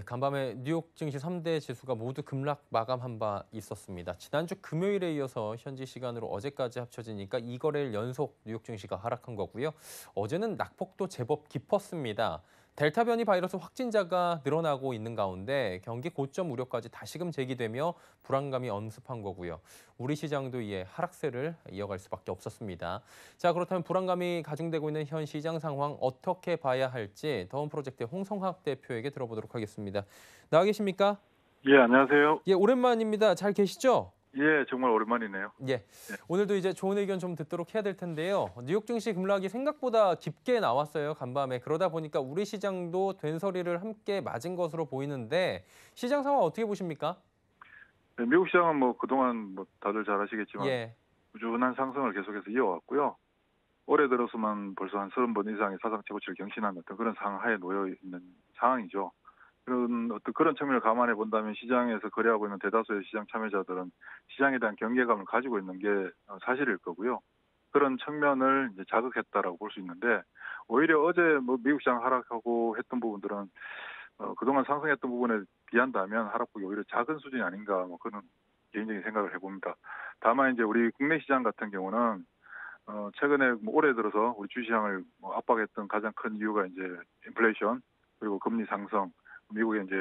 간밤에 뉴욕 증시 3대 지수가 모두 급락 마감한 바 있었습니다. 지난주 금요일에 이어서 현지 시간으로 어제까지 합쳐지니까 2거래일 연속 뉴욕 증시가 하락한 거고요. 어제는 낙폭도 제법 깊었습니다. 델타 변이 바이러스 확진자가 늘어나고 있는 가운데 경기 고점 우려까지 다시금 제기되며 불안감이 엄습한 거고요. 우리 시장도 이에 하락세를 이어갈 수밖에 없었습니다. 자, 그렇다면 불안감이 가중되고 있는 현 시장 상황 어떻게 봐야 할지 더운 프로젝트의 홍성학 대표에게 들어보도록 하겠습니다. 나와 계십니까? 예, 안녕하세요. 오랜만입니다. 잘 계시죠? 예, 정말 오랜만이네요. 예. 오늘도 이제 좋은 의견 좀 듣도록 해야 될 텐데요. 뉴욕 증시 급락이 생각보다 깊게 나왔어요, 간밤에. 그러다 보니까 우리 시장도 된소리를 함께 맞은 것으로 보이는데 시장 상황 어떻게 보십니까? 네, 미국 시장은 그동안 다들 잘 아시겠지만 예. 꾸준한 상승을 계속해서 이어왔고요. 올해 들어서만 벌써 한 30번 이상의 사상 최고치를 경신한 어떤 그런 상하에 놓여 있는 상황이죠. 그런 측면을 감안해 본다면 시장에서 거래하고 있는 대다수의 시장 참여자들은 시장에 대한 경계감을 가지고 있는 게 사실일 거고요. 그런 측면을 이제 자극했다라고 볼 수 있는데 오히려 어제 미국 시장 하락하고 했던 부분들은 그동안 상승했던 부분에 비한다면 하락폭이 오히려 작은 수준이 아닌가 그런 개인적인 생각을 해봅니다. 다만 이제 우리 국내 시장 같은 경우는 최근에 올해 들어서 우리 주시장을 압박했던 가장 큰 이유가 이제 인플레이션 그리고 금리 상승, 미국의 이제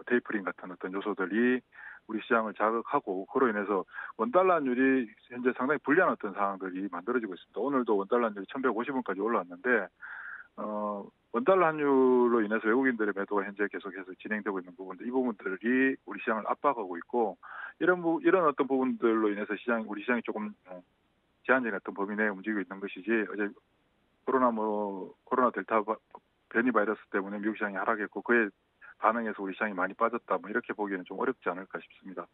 테이퍼링 같은 어떤 요소들이 우리 시장을 자극하고 그로 인해서 원달러 환율이 현재 상당히 불리한 어떤 상황들이 만들어지고 있습니다. 오늘도 원달러 환율이 1,150원까지 올라왔는데 원달러 환율로 인해서 외국인들의 매도가 현재 계속해서 진행되고 있는 부분들, 이 부분들이 우리 시장을 압박하고 있고 이런 어떤 부분들로 인해서 우리 시장이 조금 제한적인 어떤 범위 내에 움직이고 있는 것이지 어제 코로나 델타 변이 바이러스 때문에 미국 시장이 하락했고 그에 반응해서 우리 시장이 많이 빠졌다 이렇게 보기에는 좀 어렵지 않을까 싶습니다.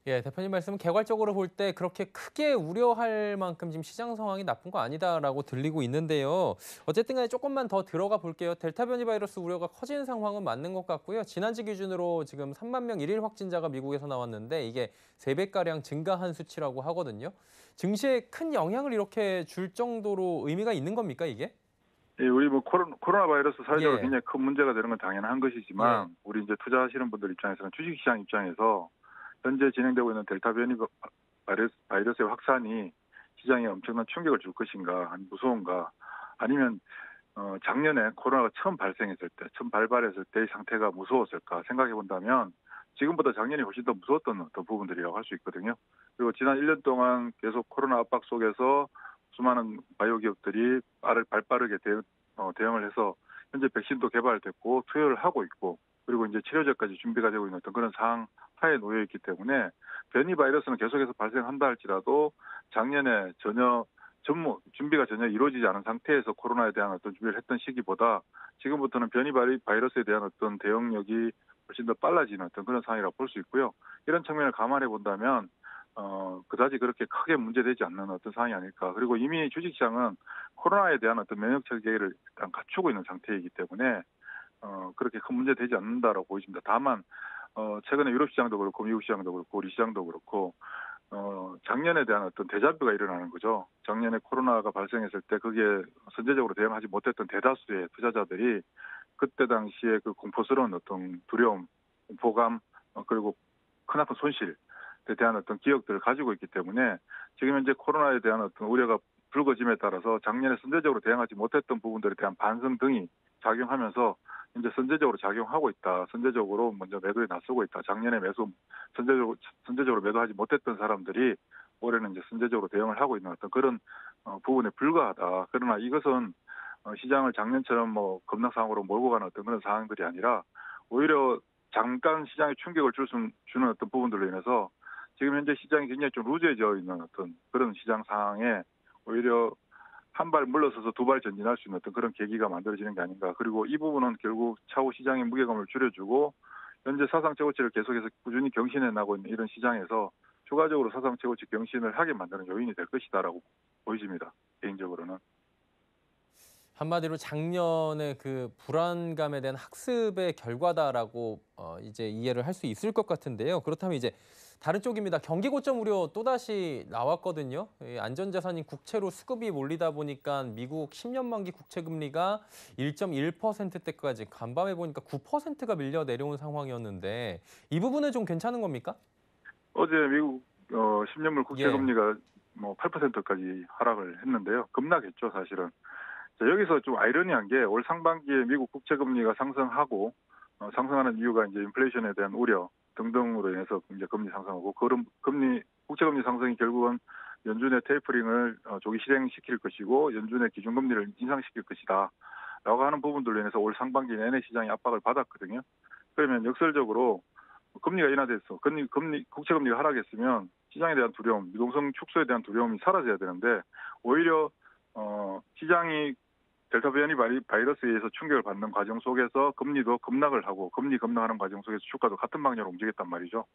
예, 대표님 말씀은 개괄적으로 볼 때 그렇게 크게 우려할 만큼 지금 시장 상황이 나쁜 거 아니다라고 들리고 있는데요. 어쨌든 간에 조금만 더 들어가 볼게요. 델타 변이 바이러스 우려가 커지는 상황은 맞는 것 같고요. 지난주 기준으로 지금 3만 명 일일 확진자가 미국에서 나왔는데 이게 3배가량 증가한 수치라고 하거든요. 증시에 큰 영향을 이렇게 줄 정도로 의미가 있는 겁니까, 이게? 예, 우리 코로나 바이러스 사회적으로 예, 굉장히 큰 문제가 되는 건 당연한 예. 것이지만 우리 이제 투자하시는 분들 입장에서는 주식시장 입장에서 현재 진행되고 있는 델타 변이 바이러스의 확산이 시장에 엄청난 충격을 줄 것인가, 아니 무서운가, 아니면 작년에 코로나가 처음 발발했을 때의 상태가 무서웠을까 생각해 본다면 지금보다 작년이 훨씬 더 무서웠던 어떤 부분들이라고 할 수 있거든요. 그리고 지난 1년 동안 계속 코로나 압박 속에서 수많은 바이오 기업들이 발빠르게 대응을 해서 현재 백신도 개발됐고 투여를 하고 있고 그리고 이제 치료제까지 준비가 되고 있는 어떤 그런 상황 하에 놓여 있기 때문에 변이 바이러스는 계속해서 발생한다 할지라도 작년에 준비가 전혀 이루어지지 않은 상태에서 코로나에 대한 어떤 준비를 했던 시기보다 지금부터는 변이 바이러스에 대한 어떤 대응력이 훨씬 더 빨라지는 어떤 그런 상황이라고 볼 수 있고요. 이런 측면을 감안해 본다면 그다지 그렇게 크게 문제되지 않는 어떤 상황이 아닐까. 그리고 이미 주식시장은 코로나에 대한 어떤 면역 체계를 일단 갖추고 있는 상태이기 때문에 그렇게 큰 문제 되지 않는다라고 보입니다. 다만 최근에 유럽 시장도 그렇고 미국 시장도 그렇고 우리 시장도 그렇고 작년에 대한 어떤 데자뷰가 일어나는 거죠. 작년에 코로나가 발생했을 때 거기에 선제적으로 대응하지 못했던 대다수의 투자자들이 그때 당시에 그 공포스러운 어떤 두려움, 공포감 그리고 크나큰 손실에 대한 어떤 기억들을 가지고 있기 때문에 지금 현재 코로나에 대한 어떤 우려가 불거짐에 따라서 작년에 선제적으로 대응하지 못했던 부분들에 대한 반성 등이 작용하면서 이제 선제적으로 작용하고 있다. 선제적으로 먼저 매도에 나서고 있다. 작년에 선제적으로 매도하지 못했던 사람들이 올해는 이제 선제적으로 대응을 하고 있는 어떤 그런 부분에 불과하다. 그러나 이것은 시장을 작년처럼 급락상으로 몰고 가는 어떤 그런 상황들이 아니라 오히려 잠깐 시장에 충격을 주는 어떤 부분들로 인해서 지금 현재 시장이 굉장히 좀 루즈해져 있는 어떤 그런 시장 상황에 오히려 한 발 물러서서 두 발 전진할 수 있는 어떤 그런 계기가 만들어지는 게 아닌가. 그리고 이 부분은 결국 차후 시장의 무게감을 줄여주고 현재 사상 최고치를 계속해서 꾸준히 경신해 나고 있는 이런 시장에서 추가적으로 사상 최고치 경신을 하게 만드는 요인이 될 것이다라고 보여집니다. 개인적으로는. 한마디로 작년에 그 불안감에 대한 학습의 결과다라고 이제 이해를 할 수 있을 것 같은데요. 그렇다면 이제 다른 쪽입니다. 경기 고점 우려 또다시 나왔거든요. 안전자산인 국채로 수급이 몰리다 보니까 미국 10년 만기 국채 금리가 1.1%대까지 간밤에 보니까 9%가 밀려 내려온 상황이었는데 이 부분은 좀 괜찮은 겁니까? 어제 미국 10년물 국채 예. 금리가 뭐 8%까지 하락을 했는데요. 급락했죠, 사실은. 자, 여기서 좀 아이러니한 게 올 상반기에 미국 국채 금리가 상승하고 상승하는 이유가 이제 인플레이션에 대한 우려 등등으로 인해서 이제 금리 상승하고 그런 국채 금리 상승이 결국은 연준의 테이퍼링을 조기 실행시킬 것이고 연준의 기준금리를 인상시킬 것이다. 라고 하는 부분들로 인해서 올 상반기 내내 시장이 압박을 받았거든요. 그러면 역설적으로 금리가 인하돼서 국채 금리가 하락했으면 시장에 대한 두려움, 유동성 축소에 대한 두려움이 사라져야 되는데 오히려 시장이 델타 변이 바이러스에 의해서 충격을 받는 과정 속에서 금리도 급락을 하고 금리 급락하는 과정 속에서 주가도 같은 방향으로 움직였단 말이죠.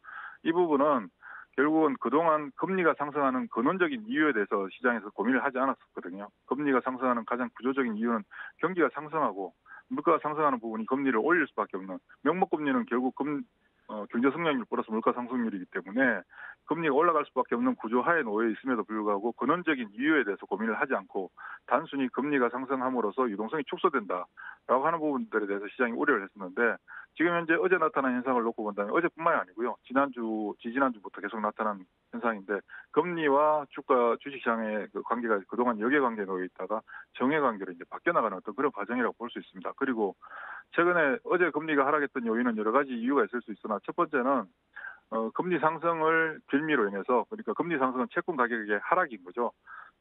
이 부분은 결국은 그동안 금리가 상승하는 근원적인 이유에 대해서 시장에서 고민을 하지 않았었거든요. 금리가 상승하는 가장 구조적인 이유는 경기가 상승하고 물가가 상승하는 부분이 금리를 올릴 수밖에 없는 명목금리는 결국 경제 성장률 플러스 물가 상승률이기 때문에 금리가 올라갈 수밖에 없는 구조하에 놓여 있음에도 불구하고 근원적인 이유에 대해서 고민을 하지 않고 단순히 금리가 상승함으로써 유동성이 축소된다라고 하는 부분들에 대해서 시장이 우려를 했었는데 지금 현재 어제 나타난 현상을 놓고 본다면 어제뿐만이 아니고요. 지지난주부터 계속 나타난 현상인데 금리와 주식시장의 그 관계가 그동안 역외관계에 놓여 있다가 정외관계로 이제 바뀌어 나가는 어떤 그런 과정이라고 볼 수 있습니다. 그리고 최근에 어제 금리가 하락했던 요인은 여러 가지 이유가 있을 수 있으나 첫 번째는 금리 상승을 빌미로 인해서 그러니까 금리 상승은 채권 가격의 하락인 거죠.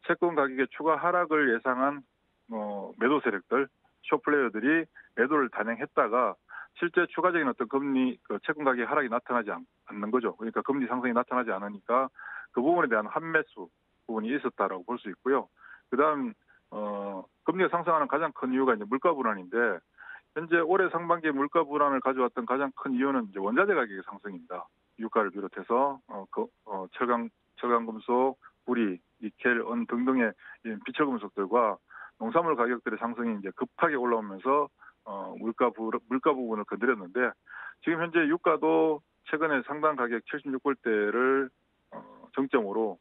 채권 가격의 추가 하락을 예상한 매도 세력들, 숏플레이어들이 매도를 단행했다가 실제 추가적인 어떤 채권 가격 하락이 나타나지 않는 거죠. 그러니까 금리 상승이 나타나지 않으니까 그 부분에 대한 환매수 부분이 있었다라고 볼 수 있고요. 그다음 금리가 상승하는 가장 큰 이유가 이제 물가 불안인데 현재 올해 상반기에 물가 불안을 가져왔던 가장 큰 이유는 이제 원자재 가격의 상승입니다. 유가를 비롯해서 철강금속, 구리, 니켈, 은 등등의 비철금속들과 농산물 가격들의 상승이 이제 급하게 올라오면서 물가 부분을 건드렸는데 지금 현재 유가도 최근에 상당 가격 76불대를 정점으로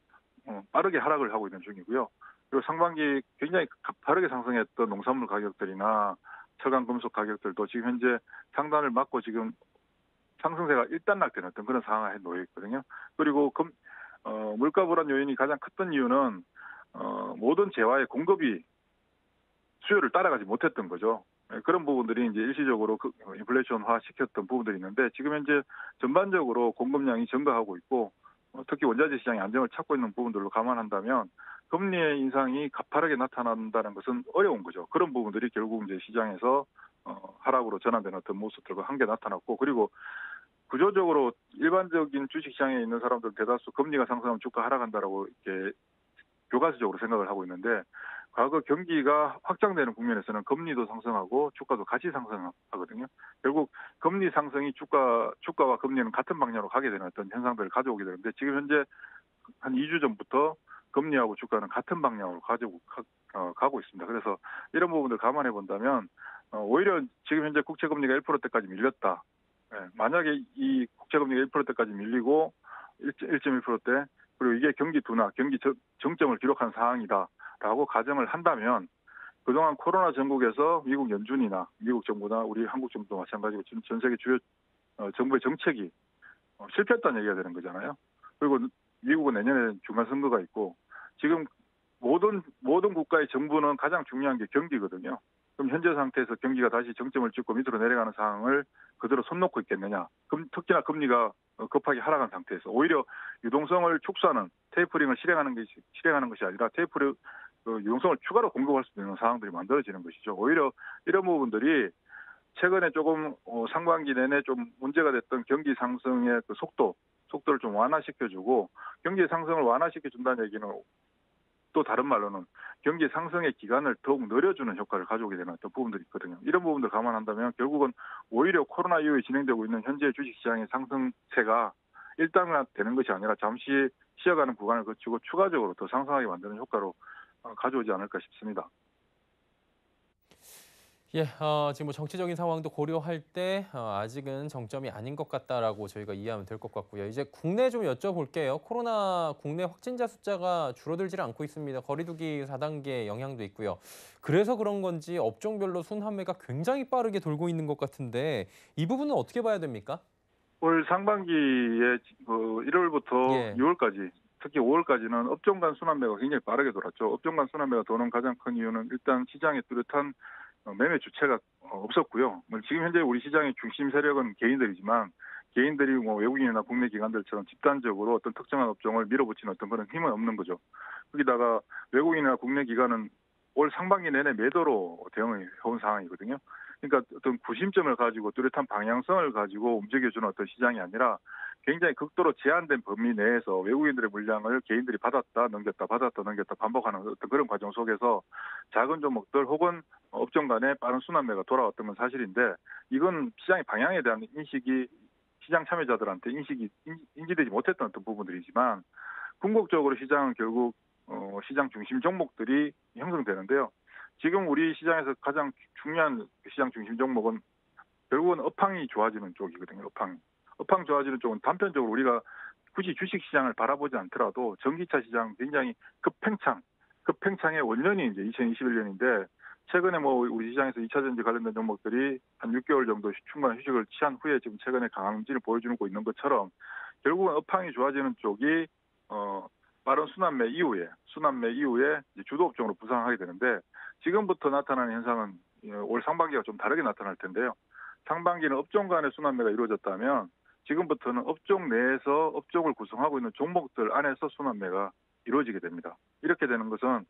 빠르게 하락을 하고 있는 중이고요. 그리고 상반기 굉장히 가파르게 상승했던 농산물 가격들이나 철강 금속 가격들도 지금 현재 상단을 맞고 지금 상승세가 일단락되는 어떤 그런 상황에 놓여 있거든요. 그리고 물가 불안 요인이 가장 컸던 이유는 모든 재화의 공급이 수요를 따라가지 못했던 거죠. 그런 부분들이 이제 일시적으로 인플레이션화 시켰던 부분들이 있는데 지금 현재 전반적으로 공급량이 증가하고 있고 특히 원자재 시장이 안정을 찾고 있는 부분들로 감안한다면 금리의 인상이 가파르게 나타난다는 것은 어려운 거죠. 그런 부분들이 결국 이제 시장에서 하락으로 전환되는 어떤 모습들과 함께 나타났고 그리고 구조적으로 일반적인 주식시장에 있는 사람들 대다수 금리가 상승하면 주가 하락한다라고 이렇게 교과서적으로 생각을 하고 있는데 과거 경기가 확장되는 국면에서는 금리도 상승하고 주가도 같이 상승하거든요. 결국 금리 상승이 주가와 금리는 같은 방향으로 가게 되는 어떤 현상들을 가져오게 되는데 지금 현재 한 2주 전부터 금리하고 주가는 같은 방향으로 가고 있습니다. 그래서 이런 부분들 감안해 본다면 오히려 지금 현재 국채 금리가 1%대까지 밀렸다. 만약에 이 국채 금리가 1%대까지 밀리고 1.1%대 그리고 이게 경기 둔화, 경기 정점을 기록한 상황이다라고 가정을 한다면 그동안 코로나 전국에서 미국 연준이나 미국 정부나 우리 한국 정부도 마찬가지고 전 세계 주요 정부의 정책이 실패했다는 얘기가 되는 거잖아요. 그리고 미국은 내년에 중간 선거가 있고 지금 모든 국가의 정부는 가장 중요한 게 경기거든요. 그럼 현재 상태에서 경기가 다시 정점을 찍고 밑으로 내려가는 상황을 그대로 손 놓고 있겠느냐. 특히나 금리가 급하게 하락한 상태에서 오히려 유동성을 축소하는 테이퍼링을 실행하는 것이 아니라 유동성을 추가로 공급할 수 있는 상황들이 만들어지는 것이죠. 오히려 이런 부분들이 최근에 조금 상반기 내내 좀 문제가 됐던 경기 상승의 그 속도를 좀 완화시켜주고 경기 상승을 완화시켜준다는 얘기는 또 다른 말로는 경기 상승의 기간을 더욱 늘려주는 효과를 가져오게 되는 어떤 부분들이 있거든요. 이런 부분들 감안한다면 결국은 오히려 코로나 이후에 진행되고 있는 현재 주식시장의 상승세가 일단락되는 것이 아니라 잠시 쉬어가는 구간을 거치고 추가적으로 더 상승하게 만드는 효과로 가져오지 않을까 싶습니다. 예, 지금 뭐 정치적인 상황도 고려할 때 아직은 정점이 아닌 것 같다라고 저희가 이해하면 될 것 같고요. 이제 국내 좀 여쭤볼게요. 코로나 국내 확진자 숫자가 줄어들질 않고 있습니다. 거리두기 4단계 영향도 있고요. 그래서 그런 건지 업종별로 순환매가 굉장히 빠르게 돌고 있는 것 같은데 이 부분은 어떻게 봐야 됩니까? 올 상반기에 1월부터 예. 6월까지 특히 5월까지는 업종 간 순환매가 굉장히 빠르게 돌았죠. 업종 간 순환매가 도는 가장 큰 이유는 일단 시장에 뚜렷한 매매 주체가 없었고요. 뭐 지금 현재 우리 시장의 중심 세력은 개인들이지만 개인들이 뭐 외국인이나 국내 기관들처럼 집단적으로 어떤 특정한 업종을 밀어붙이는 어떤 그런 힘은 없는 거죠. 거기다가 외국인이나 국내 기관은 올 상반기 내내 매도로 대응을 해온 상황이거든요. 그러니까 어떤 구심점을 가지고 뚜렷한 방향성을 가지고 움직여주는 어떤 시장이 아니라 굉장히 극도로 제한된 범위 내에서 외국인들의 물량을 개인들이 받았다 넘겼다 받았다 넘겼다 반복하는 어떤 그런 과정 속에서 작은 종목들 혹은 업종 간의 빠른 순환매가 돌아왔던 건 사실인데 이건 시장의 방향에 대한 인식이 시장 참여자들한테 인지되지 못했던 어떤 부분들이지만 궁극적으로 시장은 결국 시장 중심 종목들이 형성되는데요. 지금 우리 시장에서 가장 중요한 시장 중심 종목은 결국은 업황이 좋아지는 쪽이거든요. 업황 좋아지는 쪽은 단편적으로 우리가 굳이 주식 시장을 바라보지 않더라도 전기차 시장 굉장히 급팽창의 원년이 이제 2021년인데 최근에 뭐 우리 시장에서 2차 전지 관련된 종목들이 한 6개월 정도 충분한 휴식을 취한 후에 지금 최근에 강진을 보여주고 있는 것처럼 결국은 업황이 좋아지는 쪽이 빠른 순환매 이후에 이제 주도 업종으로 부상하게 되는데 지금부터 나타나는 현상은 올 상반기가 좀 다르게 나타날 텐데요. 상반기는 업종 간의 순환매가 이루어졌다면 지금부터는 업종 내에서 업종을 구성하고 있는 종목들 안에서 순환매가 이루어지게 됩니다. 이렇게 되는 것은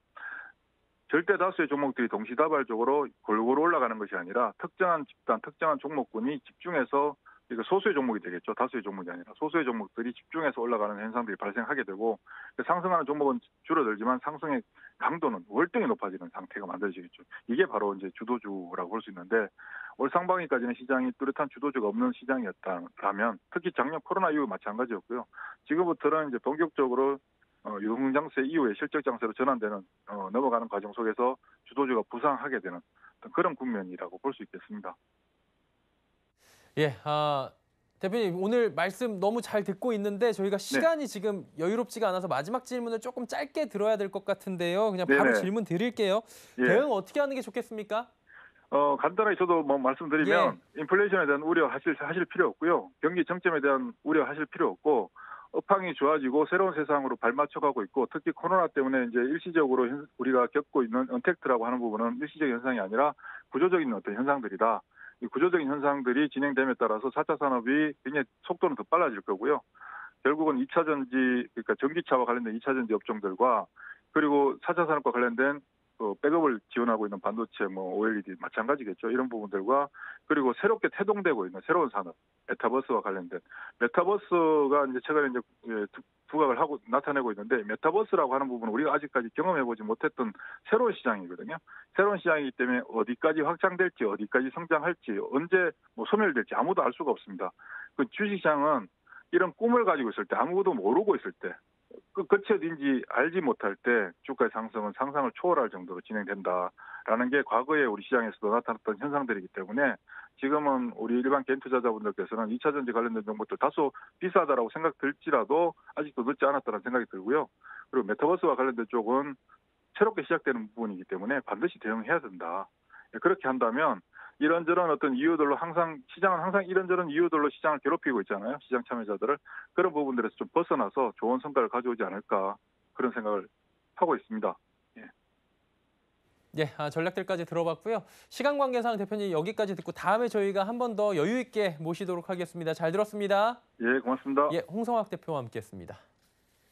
절대 다수의 종목들이 동시다발적으로 골고루 올라가는 것이 아니라 특정한 집단, 특정한 종목군이 집중해서 그러니까 소수의 종목이 되겠죠. 다수의 종목이 아니라 소수의 종목들이 집중해서 올라가는 현상들이 발생하게 되고 상승하는 종목은 줄어들지만 상승의 강도는 월등히 높아지는 상태가 만들어지겠죠. 이게 바로 이제 주도주라고 볼 수 있는데 올 상반기까지는 시장이 뚜렷한 주도주가 없는 시장이었다면 특히 작년 코로나 이후 마찬가지였고요. 지금부터는 이제 본격적으로 유흥장세 이후에 실적 장세로 전환되는 넘어가는 과정 속에서 주도주가 부상하게 되는 그런 국면이라고 볼 수 있겠습니다. 예, 대표님 오늘 말씀 너무 잘 듣고 있는데 저희가 네, 시간이 지금 여유롭지가 않아서 마지막 질문을 조금 짧게 들어야 될 것 같은데요. 그냥 바로 네네. 질문 드릴게요. 예. 대응 어떻게 하는 게 좋겠습니까? 간단하게 저도 뭐 예, 말씀드리면 인플레이션에 대한 우려 하실 필요 없고요. 경기 정점에 대한 우려 하실 필요 없고 업황이 좋아지고 새로운 세상으로 발맞춰가고 있고 특히 코로나 때문에 이제 일시적으로 우리가 겪고 있는 언택트라고 하는 부분은 일시적인 현상이 아니라 구조적인 어떤 현상들이다. 이 구조적인 현상들이 진행됨에 따라서 4차 산업이 굉장히 속도는 더 빨라질 거고요. 결국은 2차 전지 그러니까 전기차와 관련된 2차 전지 업종들과 그리고 4차 산업과 관련된 백업을 지원하고 있는 반도체, 뭐 OLED 마찬가지겠죠. 이런 부분들과 그리고 새롭게 태동되고 있는 새로운 산업, 메타버스와 관련된 메타버스가 이제 최근에 이제 부각을 하고 나타내고 있는데 메타버스라고 하는 부분은 우리가 아직까지 경험해보지 못했던 새로운 시장이거든요. 새로운 시장이기 때문에 어디까지 확장될지, 어디까지 성장할지, 언제 뭐 소멸될지 아무도 알 수가 없습니다. 그 주식시장은 이런 꿈을 가지고 있을 때 아무도 모르고 있을 때 그 끝이 어딘지 알지 못할 때 주가의 상승은 상상을 초월할 정도로 진행된다라는 게 과거에 우리 시장에서도 나타났던 현상들이기 때문에 지금은 우리 일반 개인 투자자분들께서는 2차 전지 관련된 정보들 다소 비싸다라고 생각 들지라도 아직도 늦지 않았다는 생각이 들고요. 그리고 메타버스와 관련된 쪽은 새롭게 시작되는 부분이기 때문에 반드시 대응해야 된다. 그렇게 한다면 이런저런 어떤 이유들로 시장은 항상 이런저런 이유들로 시장을 괴롭히고 있잖아요. 시장 참여자들을. 그런 부분들에서 좀 벗어나서 좋은 성과를 가져오지 않을까 그런 생각을 하고 있습니다. 예, 예, 전략들까지 들어봤고요. 시간 관계상 대표님 여기까지 듣고 다음에 저희가 한 번 더 여유 있게 모시도록 하겠습니다. 잘 들었습니다. 예, 고맙습니다. 예, 홍성학 대표와 함께했습니다.